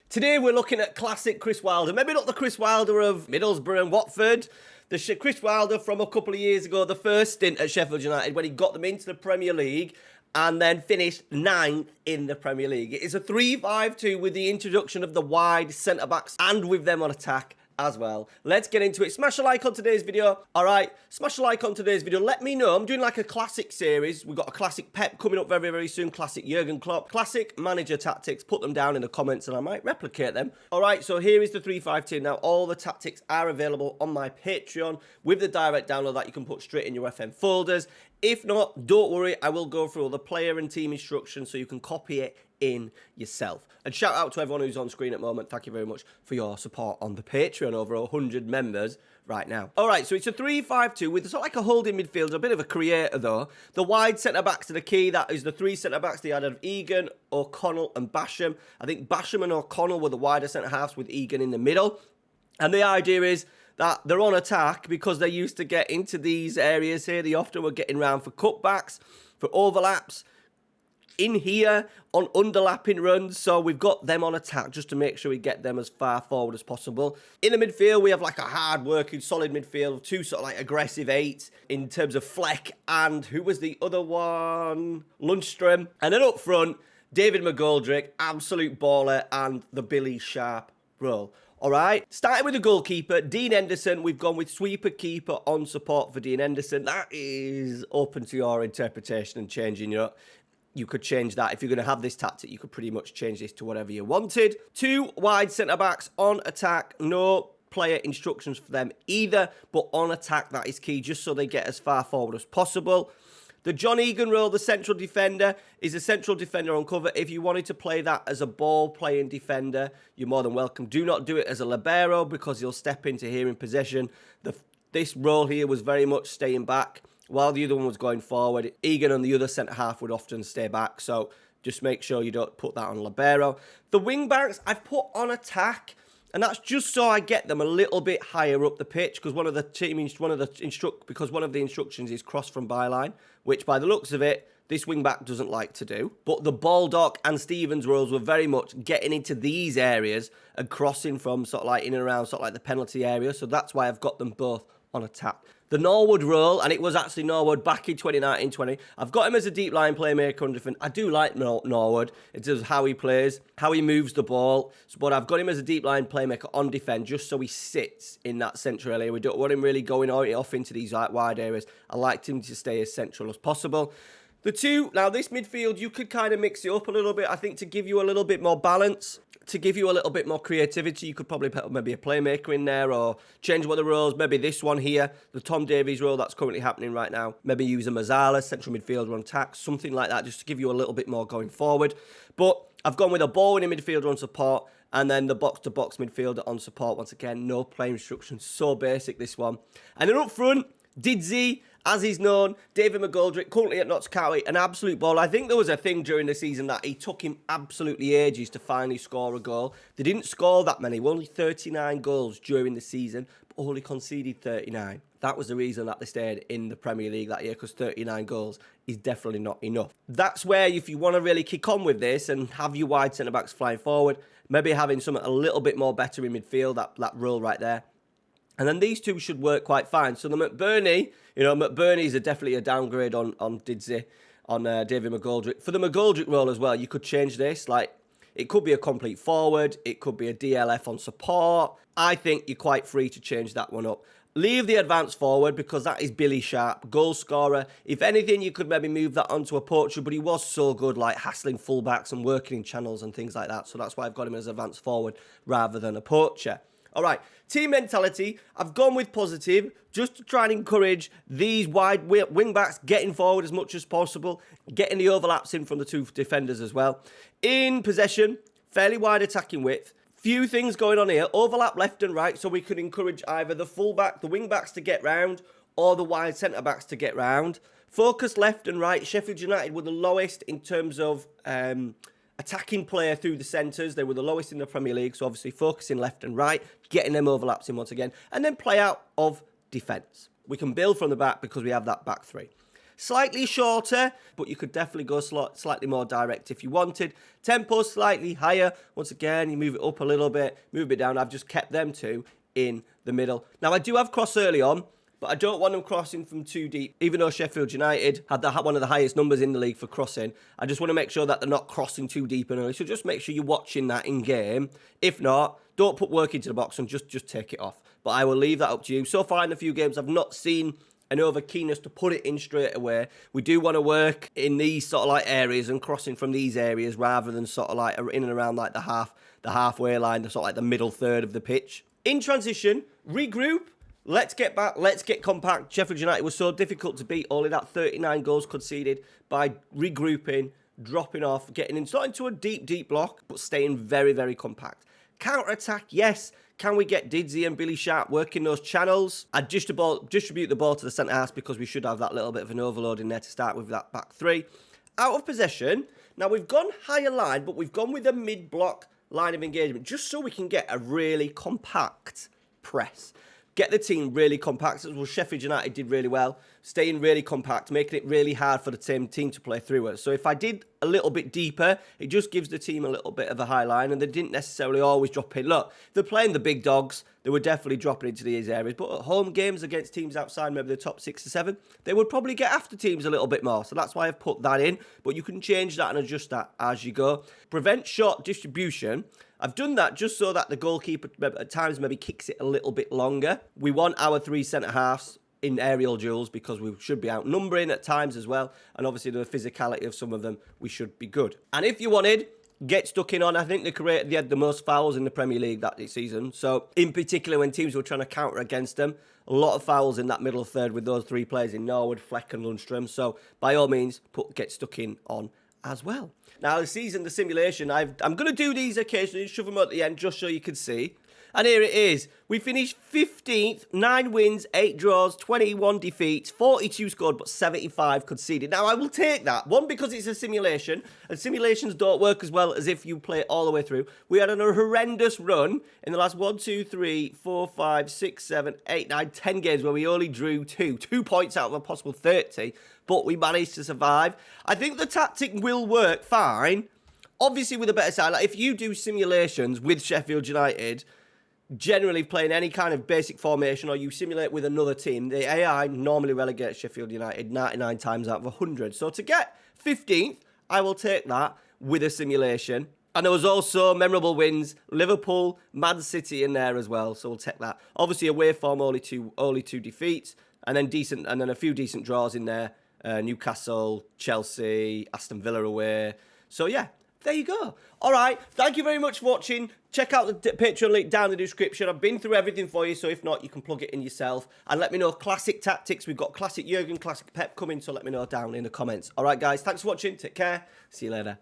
Today we're looking at classic Chris Wilder. Maybe not the Chris Wilder of Middlesbrough and Watford. The Chris Wilder from a couple of years ago, the first stint at Sheffield United when he got them into the Premier League and then finished 9th in the Premier League. It is a 3-5-2 with the introduction of the wide centre-backs and with them on attack as well. Let's get into it. Smash a like on today's video. All right, smash a like on today's video. Let me know. I'm doing like a classic series. We've got a classic Pep coming up very, very soon. Classic Jurgen Klopp. Classic manager tactics. Put them down in the comments and I might replicate them. All right, so here is the 3-5-2. Now, all the tactics are available on my Patreon with the direct download that you can put straight in your FM folders. If not, don't worry. I will go through all the player and team instructions so you can copy it in yourself. And shout out to everyone who's on screen at the moment. Thank you very much for your support on the Patreon. Over 100 members right now. All right, so it's a 3-5-2 with sort of like a holding midfielder, a bit of a creator though. The wide centre-backs are the key. That is the three centre-backs they had of Egan, O'Connell and Basham. I think Basham and O'Connell were the wider centre-halves with Egan in the middle. And the idea is that they're on attack because they used to get into these areas here. They often were getting round for cutbacks, for overlaps, in here on underlapping runs. So we've got them on attack just to make sure we get them as far forward as possible. In the midfield, we have like a hard-working, solid midfield of two sort of like aggressive eights in terms of Fleck and who was the other one? Lundstrom. And then up front, David McGoldrick, absolute baller, and the Billy Sharp role. All right, starting with the goalkeeper, Dean Henderson. We've gone with sweeper keeper on support for Dean Henderson. That is open to your interpretation and changing. You could change that. If you're going to have this tactic, you could pretty much change this to whatever you wanted. Two wide centre-backs on attack. No player instructions for them either, but on attack, that is key, just so they get as far forward as possible. The John Egan role, the central defender, is a central defender on cover. If you wanted to play that as a ball-playing defender, you're more than welcome. Do not do it as a libero because he'll step into here in possession. This role here was very much staying back while the other one was going forward. Egan and the other centre-half would often stay back, so just make sure you don't put that on libero. The wing-backs, I've put on attack, and that's just so I get them a little bit higher up the pitch because one of the instructions is cross from byline, which by the looks of it, this wing-back doesn't like to do. But the Baldock and Stevens roles were very much getting into these areas and crossing from sort of like in and around sort of like the penalty area, so that's why I've got them both on attack. The Norwood role, and it was actually Norwood back in 2019-20. I've got him as a deep line playmaker on defense. I do like Norwood. It does how he plays, how he moves the ball. But I've got him as a deep line playmaker on defense just so he sits in that central area. We don't want him really going off into these wide areas. I liked him to stay as central as possible. The two, now this midfield, you could kind of mix it up a little bit, I think, to give you a little bit more balance, to give you a little bit more creativity. You could probably put maybe a playmaker in there or change one of the roles. Maybe this one here, the Tom Davies role that's currently happening right now. Maybe use a Mazzala, central midfielder on attack, something like that, just to give you a little bit more going forward. But I've gone with a ball-winning midfielder on support and then the box-to-box midfielder on support. Once again, no play instructions, so basic this one. And then up front, Didzy, as he's known, David McGoldrick, currently at Notts County, an absolute ball. I think there was a thing during the season that he took him absolutely ages to finally score a goal. They didn't score that many, only 39 goals during the season, but only conceded 39. That was the reason that they stayed in the Premier League that year, because 39 goals is definitely not enough. That's where, if you want to really kick on with this and have your wide centre-backs flying forward, maybe having something a little bit more better in midfield, that role right there. And then these two should work quite fine. So the McBurney, McBurney's definitely a downgrade on Didzy, on David McGoldrick. For the McGoldrick role as well, you could change this. Like, it could be a complete forward. It could be a DLF on support. I think you're quite free to change that one up. Leave the advance forward because that is Billy Sharp, goal scorer. If anything, you could maybe move that onto a poacher, but he was so good, like hassling fullbacks and working in channels and things like that. So that's why I've got him as advance forward rather than a poacher. All right, team mentality, I've gone with positive just to try and encourage these wide wing-backs getting forward as much as possible, getting the overlaps in from the two defenders as well. In possession, fairly wide attacking width. Few things going on here. Overlap left and right, so we could encourage either the full-back, the wing-backs to get round, or the wide centre-backs to get round. Focus left and right. Sheffield United were the lowest in terms of attacking player through the centres. They were the lowest in the Premier League, so obviously focusing left and right, getting them overlaps in once again, and then play out of defence. We can build from the back because we have that back three. slightly shorter, but you could definitely go slightly more direct if you wanted. Tempo slightly higher. Once again, you move it up a little bit, move it down. I've just kept them two in the middle. Now, I do have cross early on, but I don't want them crossing from too deep. Even though Sheffield United had one of the highest numbers in the league for crossing, I just want to make sure that they're not crossing too deep and early. So just make sure you're watching that in game. If not, don't put work into the box and just take it off. But I will leave that up to you. So far in a few games, I've not seen an over keenness to put it in straight away. We do want to work in these sort of like areas and crossing from these areas rather than sort of like in and around like the halfway line, the sort of like the middle third of the pitch. In transition, regroup. Let's get back. Let's get compact. Sheffield United was so difficult to beat. Only that 39 goals conceded by regrouping, dropping off, getting not into a deep block, but staying very, very compact. Counter-attack, yes. Can we get Didsey and Billy Sharp working those channels? I'd distribute the ball to the centre-half because we should have that little bit of an overload in there to start with that back three. Out of possession. Now, we've gone higher line, but we've gone with a mid-block line of engagement just so we can get a really compact press. Get the team really compact, as well. Sheffield United did really well, staying really compact, making it really hard for the same team to play through it. So if I did a little bit deeper, it just gives the team a little bit of a high line, and they didn't necessarily always drop in. Look, if they're playing the big dogs, they were definitely dropping into these areas, but at home games against teams outside maybe the top 6 or 7, they would probably get after teams a little bit more. So that's why I've put that in, but you can change that and adjust that as you go. Prevent short distribution. I've done that just so that the goalkeeper at times maybe kicks it a little bit longer. We want our 3 centre-halves in aerial duels because we should be outnumbering at times as well. And obviously the physicality of some of them, we should be good. And if you wanted, get stuck in on, I think they had the most fouls in the Premier League that season. So in particular when teams were trying to counter against them, a lot of fouls in that middle third with those 3 players in Norwood, Fleck and Lundstrom. So by all means, get stuck in on as well. Now, the simulation, I'm going to do these occasionally, shove them at the end just so you can see. And here it is. We finished 15th, 9 wins, 8 draws, 21 defeats, 42 scored, but 75 conceded. Now, I will take that. One, because it's a simulation, and simulations don't work as well as if you play it all the way through. We had a horrendous run in the last 1, 2, 3, 4, 5, 6, 7, 8, 9, 10 games where we only drew 2 points out of a possible 30, but we managed to survive. I think the tactic will work fine, obviously with a better side. Like if you do simulations with Sheffield United, generally playing any kind of basic formation, or you simulate with another team, the AI normally relegates Sheffield United 99 times out of 100. So to get 15th, I will take that with a simulation. And there was also memorable wins, Liverpool, Man City in there as well, so we'll take that. Obviously away form, only two defeats, and then a few decent draws in there. Newcastle, Chelsea, Aston Villa away. So yeah, there you go. All right, thank you very much for watching. Check out the Patreon link down in the description. I've been through everything for you, so if not, you can plug it in yourself. And let me know classic tactics. We've got classic Jurgen, classic Pep coming, so let me know down in the comments. All right, guys, thanks for watching. Take care. See you later.